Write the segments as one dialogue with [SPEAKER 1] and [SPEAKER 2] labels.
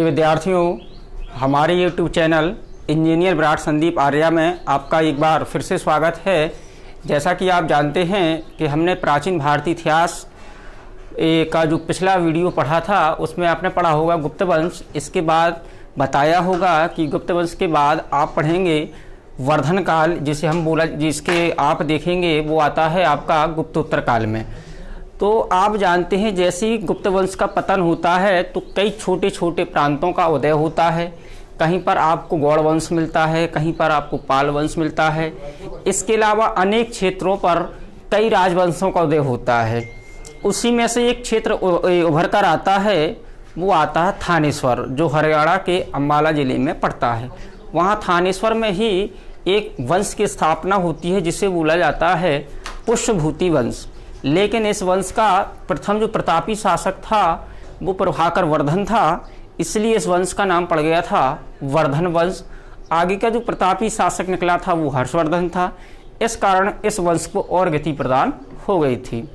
[SPEAKER 1] प्रिय विद्यार्थियों, हमारे YouTube channel engineer Virat Sandeep Arya में आपका एक बार फिर से स्वागत है। जैसा कि आप जानते हैं कि हमने प्राचीन भारतीय इतिहास का जो पिछला वीडियो पढ़ा था उसमें आपने पढ़ा होगा गुप्त वंश। इसके बाद बताया होगा कि गुप्त वंश के बाद आप पढ़ेंगे वर्धन काल, जिसे हम बोला जिसके आप देखेंगे वो आता है आपका गुप्तोत्तर काल में। तो आप जानते हैं जैसे ही गुप्त वंश का पतन होता है तो कई छोटे छोटे प्रांतों का उदय होता है। कहीं पर आपको गौड़ वंश मिलता है, कहीं पर आपको पाल वंश मिलता है। इसके अलावा अनेक क्षेत्रों पर कई राजवंशों का उदय होता है। उसी में से एक क्षेत्र उभर कर आता है, वो आता है थानेश्वर, जो हरियाणा के अम्बाला जिले में पड़ता है। वहाँ थानेश्वर में ही एक वंश की स्थापना होती है जिसे बोला जाता है पुष्यभूति वंश। लेकिन इस वंश का प्रथम जो प्रतापी शासक था वो प्रभाकर वर्धन था, इसलिए इस वंश का नाम पड़ गया था वर्धन वंश। आगे का जो प्रतापी शासक निकला था वो हर्षवर्धन था। इस कारण इस वंश को और गति प्रदान हो गई थी।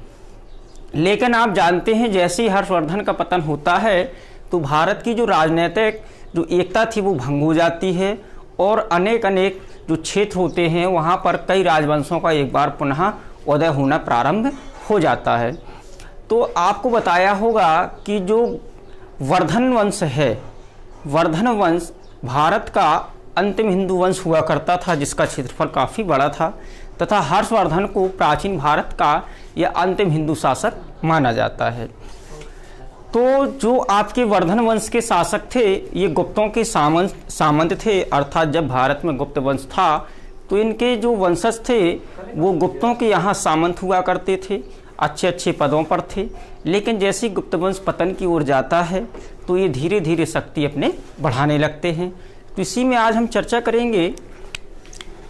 [SPEAKER 1] लेकिन आप जानते हैं जैसे ही हर्षवर्धन का पतन होता है तो भारत की जो राजनीतिक जो एकता थी वो भंग हो जाती है और अनेक जो क्षेत्र होते हैं वहाँ पर कई राजवंशों का एक बार पुनः उदय होना प्रारंभ हो जाता है। तो आपको बताया होगा कि जो वर्धन वंश है, वर्धन वंश भारत का अंतिम हिंदू वंश हुआ करता था जिसका क्षेत्रफल काफ़ी बड़ा था, तथा हर्षवर्धन को प्राचीन भारत का यह अंतिम हिंदू शासक माना जाता है। तो जो आपके वर्धन वंश के शासक थे ये गुप्तों के सामंत थे, अर्थात जब भारत में गुप्त वंश था तो इनके जो वंशज थे वो गुप्तों के यहाँ सामंत हुआ करते थे, अच्छे पदों पर थे। लेकिन जैसे गुप्त वंश पतन की ओर जाता है तो ये धीरे धीरे शक्ति अपने बढ़ाने लगते हैं। तो इसी में आज हम चर्चा करेंगे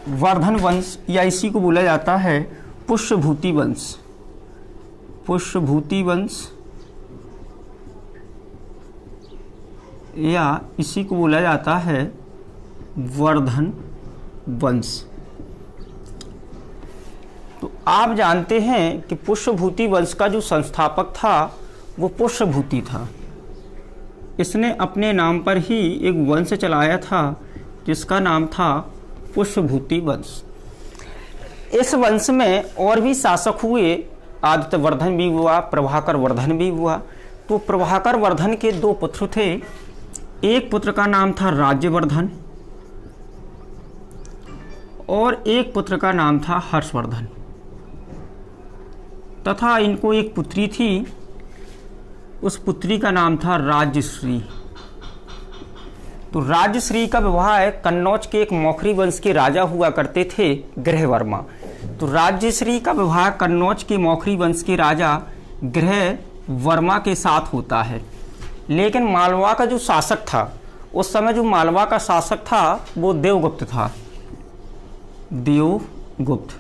[SPEAKER 1] वर्धन वंश, या इसी को बोला जाता है पुष्यभूति वंश। पुष्यभूति वंश या इसी को बोला जाता है वर्धन वंश। तो आप जानते हैं कि पुष्यभूति वंश का जो संस्थापक था वो पुष्यभूति था। इसने अपने नाम पर ही एक वंश चलाया था जिसका नाम था पुष्यभूति वंश। इस वंश में और भी शासक हुए, आदित्य वर्धन भी हुआ, प्रभाकर वर्धन भी हुआ। तो प्रभाकर वर्धन के दो पुत्र थे, एक पुत्र का नाम था राज्यवर्धन और एक पुत्र का नाम था हर्षवर्धन, तथा इनको एक पुत्री थी, उस पुत्री का नाम था राज्यश्री। तो राज्यश्री का विवाह कन्नौज के एक मौखरी वंश के राजा हुआ करते थे गृहवर्मा। तो राज्यश्री का विवाह कन्नौज के मौखरी वंश के राजा गृहवर्मा के साथ होता है। लेकिन मालवा का जो शासक था उस समय, जो मालवा का शासक था वो देवगुप्त था, देवगुप्त।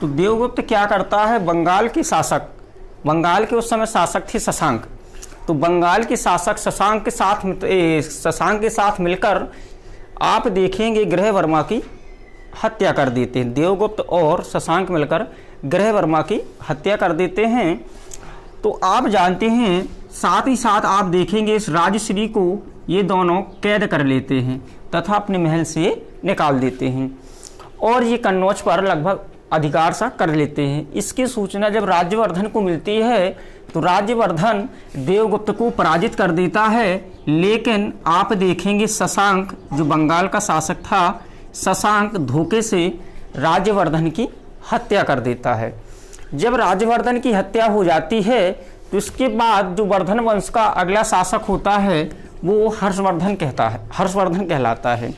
[SPEAKER 1] तो देवगुप्त क्या करता है, बंगाल के शासक, बंगाल के उस समय शासक थे शशांक। तो बंगाल के शासक शशांक के साथ मिलकर आप देखेंगे गृहवर्मा की हत्या कर देते हैं। देवगुप्त और शशांक मिलकर गृहवर्मा की हत्या कर देते हैं। तो आप जानते हैं साथ ही साथ आप देखेंगे इस राजश्री को ये दोनों कैद कर लेते हैं तथा अपने महल से निकाल देते हैं और ये कन्नौज पर लगभग अधिकार सा कर लेते हैं। इसकी सूचना जब राज्यवर्धन को मिलती है तो राज्यवर्धन देवगुप्त को पराजित कर देता है। लेकिन आप देखेंगे शशांक जो बंगाल का शासक था, शशांक धोखे से राज्यवर्धन की हत्या कर देता है। जब राज्यवर्धन की हत्या हो जाती है तो इसके बाद जो वर्धन वंश का अगला शासक होता है वो हर्षवर्धन कहलाता है।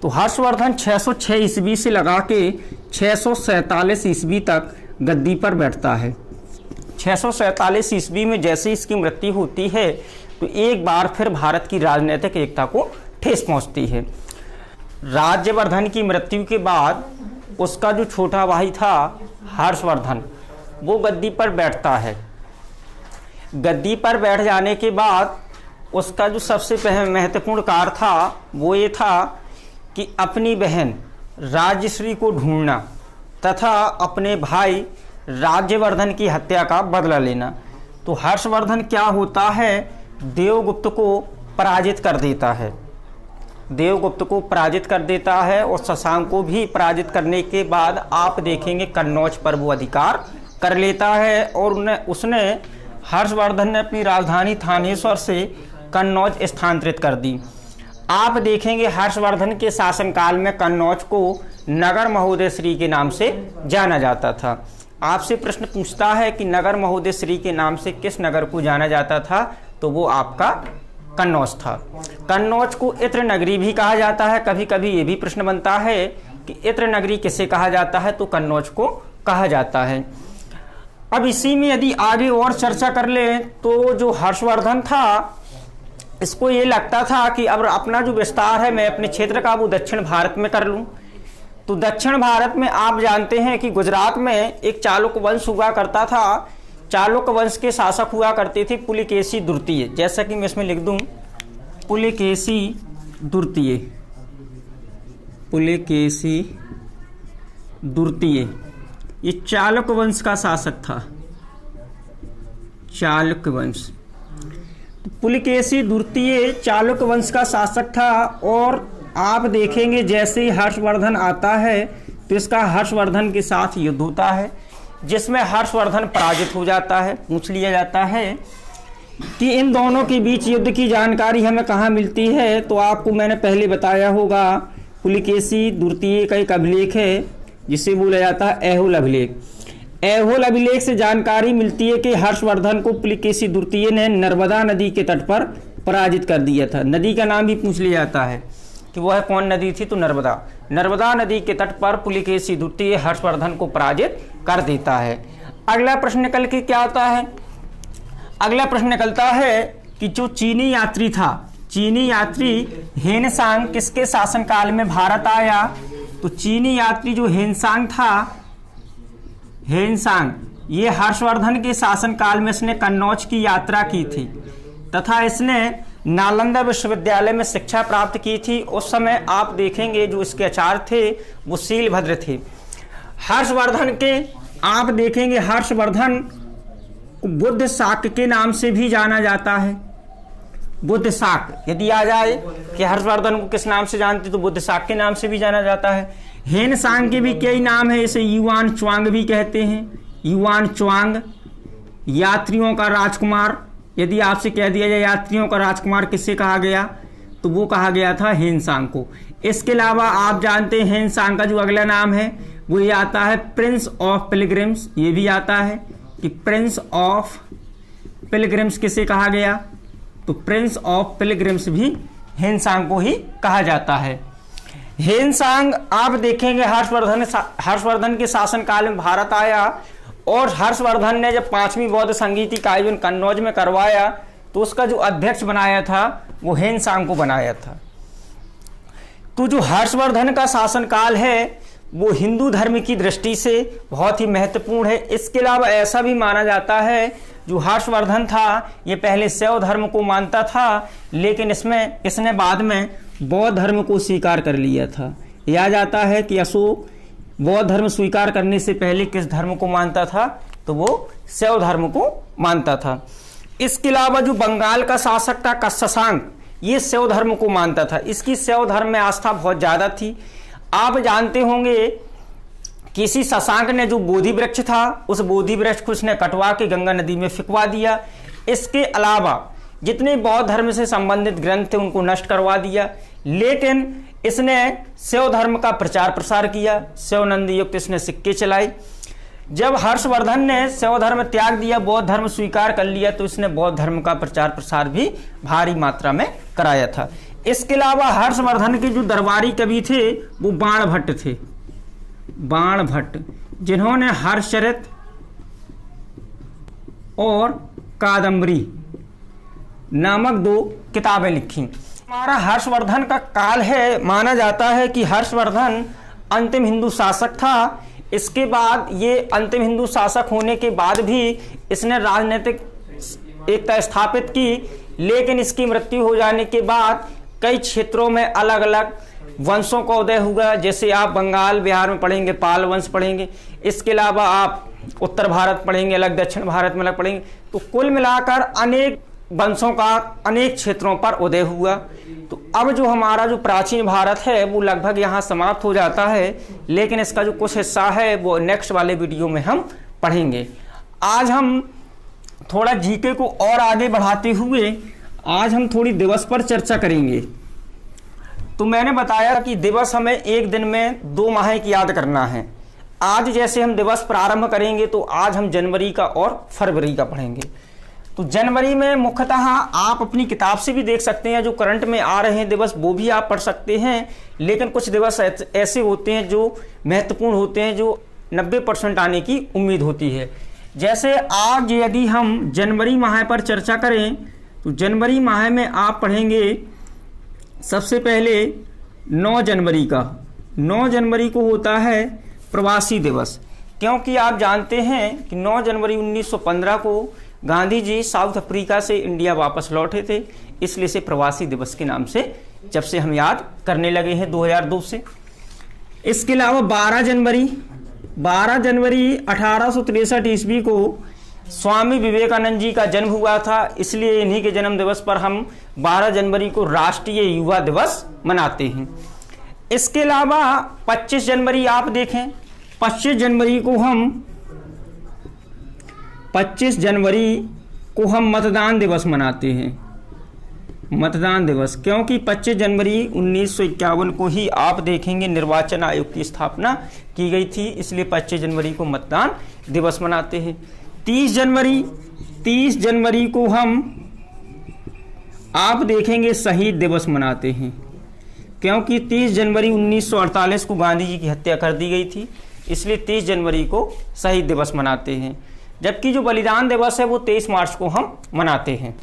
[SPEAKER 1] तो हर्षवर्धन 606 ईस्वी से लगा के 647 ईस्वी तक गद्दी पर बैठता है। 647 ईस्वी में जैसे इसकी मृत्यु होती है तो एक बार फिर भारत की राजनीतिक एकता को ठेस पहुंचती है। राज्यवर्धन की मृत्यु के बाद उसका जो छोटा भाई था हर्षवर्धन वो गद्दी पर बैठता है। गद्दी पर बैठ जाने के बाद उसका जो सबसे महत्वपूर्ण कार्य था वो ये था कि अपनी बहन राज्यश्री को ढूंढना तथा अपने भाई राज्यवर्धन की हत्या का बदला लेना। तो हर्षवर्धन क्या होता है, देवगुप्त को पराजित कर देता है, देवगुप्त को पराजित कर देता है और शशांक को भी पराजित करने के बाद आप देखेंगे कन्नौज पर वो अधिकार कर लेता है और उसने हर्षवर्धन ने अपनी राजधानी थानेश्वर से कन्नौज स्थानांतरित कर दी। आप देखेंगे हर्षवर्धन के शासनकाल में कन्नौज को नगर महोदय श्री के नाम से जाना जाता था। आपसे प्रश्न पूछता है कि नगर महोदय श्री के नाम से किस नगर को जाना जाता था, तो वो आपका कन्नौज था। कन्नौज को इत्र नगरी भी कहा जाता है। कभी कभी ये भी प्रश्न बनता है कि इत्र नगरी किसे कहा जाता है, तो कन्नौज को कहा जाता है। अब इसी में यदि आगे और चर्चा कर ले तो जो हर्षवर्धन था इसको ये लगता था कि अब अपना जो विस्तार है मैं अपने क्षेत्र का वो दक्षिण भारत में कर लूं। तो दक्षिण भारत में आप जानते हैं कि गुजरात में एक चालुक्य वंश हुआ करता था। चालुक्य वंश के शासक हुआ करते थे पुलिकेशी द्वितीय, जैसा कि मैं इसमें लिख दूं पुलिकेशी द्वितीय। पुलिकेशी द्वितीय ये चालुक्य वंश का शासक था, चालुक्य वंश। पुलिकेशी द्वितीय चालुक्य वंश का शासक था और आप देखेंगे जैसे ही हर्षवर्धन आता है तो इसका हर्षवर्धन के साथ युद्ध होता है, जिसमें हर्षवर्धन पराजित हो जाता है। पूछ लिया जाता है कि इन दोनों के बीच युद्ध की जानकारी हमें कहाँ मिलती है, तो आपको मैंने पहले बताया होगा पुलिकेशी द्वितीय का एक अभिलेख है जिसे बोला जाता है ऐहोल अभिलेख। ऐहोल अभिलेख से जानकारी मिलती है कि हर्षवर्धन को पुलिकेशी द्वितीय ने नर्मदा नदी के तट पर पराजित कर दिया था। नदी का नाम भी पूछ लिया जाता है कि वह कौन नदी थी, तो नर्मदा। नर्मदा नदी के तट पर पुलिकेशी द्वितीय हर्षवर्धन को पराजित कर देता है। अगला प्रश्न निकल के क्या आता है, अगला प्रश्न निकलता है कि जो चीनी यात्री था, चीनी यात्री हेनसांग किसके शासनकाल में भारत आया, तो चीनी यात्री जो हेनसांग था, हेनसांग ये हर्षवर्धन के शासनकाल में इसने कन्नौज की यात्रा की थी तथा इसने नालंदा विश्वविद्यालय में शिक्षा प्राप्त की थी। उस समय आप देखेंगे जो इसके आचार्य थे वो शीलभद्र थे। हर्षवर्धन के आप देखेंगे हर्षवर्धन बुद्ध शाक के नाम से भी जाना जाता है। बुद्ध शाक यदि आ जाए कि हर्षवर्धन को किस नाम से जानते तो बुद्ध शाक के नाम से भी जाना जाता है। हेनसांग के भी कई नाम है, इसे युआन च्वांग भी कहते हैं। युआन च्वांग यात्रियों का राजकुमार, यदि आपसे कह दिया जाए यात्रियों का राजकुमार किससे कहा गया, तो वो कहा गया था हेनसांग को। इसके अलावा आप जानते हैं हेनसांग का जो अगला नाम है वो ये आता है प्रिंस ऑफ पिलग्रिम्स। ये भी आता है कि प्रिंस ऑफ पिलग्रिम्स किसे कहा गया, तो प्रिंस ऑफ पिलग्रिम्स भी हेनसांग को ही कहा जाता है। हेनसांग आप देखेंगे हर्षवर्धन के शासनकाल में भारत आया और हर्षवर्धन ने जब 5वीं बौद्ध संगीति का आयोजन कन्नौज में करवाया तो उसका जो अध्यक्ष बनाया था वो हेनसांग को बनाया था। तो जो हर्षवर्धन का शासनकाल है वो हिंदू धर्म की दृष्टि से बहुत ही महत्वपूर्ण है। इसके अलावा ऐसा भी माना जाता है जो हर्षवर्धन था ये पहले शैव धर्म को मानता था, लेकिन इसने बाद में बौद्ध धर्म को स्वीकार कर लिया था। यह जाता है कि अशोक बौद्ध धर्म स्वीकार करने से पहले किस धर्म को मानता था, तो वो शैव धर्म को मानता था। इसके अलावा जो बंगाल का शासक था शशांक, ये शैव धर्म को मानता था। इसकी शैव धर्म में आस्था बहुत ज्यादा थी। आप जानते होंगे कि इसी शशांक ने जो बोधि वृक्ष था उस बोधि वृक्ष को उसने कटवा के गंगा नदी में फिकवा दिया। इसके अलावा जितने बौद्ध धर्म से संबंधित ग्रंथ थे उनको नष्ट करवा दिया, लेकिन इसने शैव धर्म का प्रचार प्रसार किया। शैव नंदी युक्त इसने सिक्के चलाई। जब हर्षवर्धन ने शैव धर्म त्याग दिया, बौद्ध धर्म स्वीकार कर लिया, तो इसने बौद्ध धर्म का प्रचार प्रसार भी भारी मात्रा में कराया था। इसके अलावा हर्षवर्धन के जो दरबारी कवि थे वो बाण भट्ट थे। बाण भट्ट जिन्होंने हर्षचरित और कादम्बरी नामक 2 किताबें लिखी। हमारा हर्षवर्धन का काल है, माना जाता है कि हर्षवर्धन अंतिम हिंदू शासक था। इसके बाद ये अंतिम हिंदू शासक होने के बाद भी इसने राजनीतिक एकता स्थापित की, लेकिन इसकी मृत्यु हो जाने के बाद कई क्षेत्रों में अलग अलग वंशों का उदय हुआ। जैसे आप बंगाल बिहार में पढ़ेंगे पाल वंश पढ़ेंगे, इसके अलावा आप उत्तर भारत पढ़ेंगे अलग, दक्षिण भारत में अलग पढ़ेंगे। तो कुल मिलाकर अनेक वंशों का अनेक क्षेत्रों पर उदय हुआ। तो अब जो हमारा जो प्राचीन भारत है वो लगभग यहाँ समाप्त हो जाता है, लेकिन इसका जो कुछ हिस्सा है वो नेक्स्ट वाले वीडियो में हम पढ़ेंगे। आज हम थोड़ा जीके को और आगे बढ़ाते हुए आज हम थोड़ी दिवस पर चर्चा करेंगे। तो मैंने बताया कि दिवस हमें एक दिन में 2 माह की याद करना है। आज जैसे हम दिवस प्रारंभ करेंगे तो आज हम जनवरी का और फरवरी का पढ़ेंगे। तो जनवरी में मुख्यतः आप अपनी किताब से भी देख सकते हैं, जो करंट में आ रहे हैं दिवस वो भी आप पढ़ सकते हैं, लेकिन कुछ दिवस ऐसे होते हैं जो महत्वपूर्ण होते हैं, जो 90% आने की उम्मीद होती है। जैसे आज यदि हम जनवरी माह पर चर्चा करें तो जनवरी माह में आप पढ़ेंगे सबसे पहले 9 जनवरी का। 9 जनवरी को होता है प्रवासी दिवस, क्योंकि आप जानते हैं कि 9 जनवरी 1915 को गांधी जी साउथ अफ्रीका से इंडिया वापस लौटे थे, इसलिए से प्रवासी दिवस के नाम से जब से हम याद करने लगे हैं 2002 से। इसके अलावा 12 जनवरी 1863 ईस्वी को स्वामी विवेकानंद जी का जन्म हुआ था, इसलिए इन्हीं के जन्म दिवस पर हम 12 जनवरी को राष्ट्रीय युवा दिवस मनाते हैं। इसके अलावा 25 जनवरी आप देखें, 25 जनवरी को हम मतदान दिवस मनाते हैं। मतदान दिवस, क्योंकि 25 जनवरी 1951 को ही आप देखेंगे निर्वाचन आयोग की स्थापना की गई थी, इसलिए 25 जनवरी को मतदान दिवस मनाते हैं। 30 जनवरी को हम आप देखेंगे शहीद दिवस मनाते हैं, क्योंकि 30 जनवरी 1948 को गांधी जी की हत्या कर दी गई थी, इसलिए 30 जनवरी को शहीद दिवस मनाते हैं। जबकि जो बलिदान दिवस है वो 23 मार्च को हम मनाते हैं।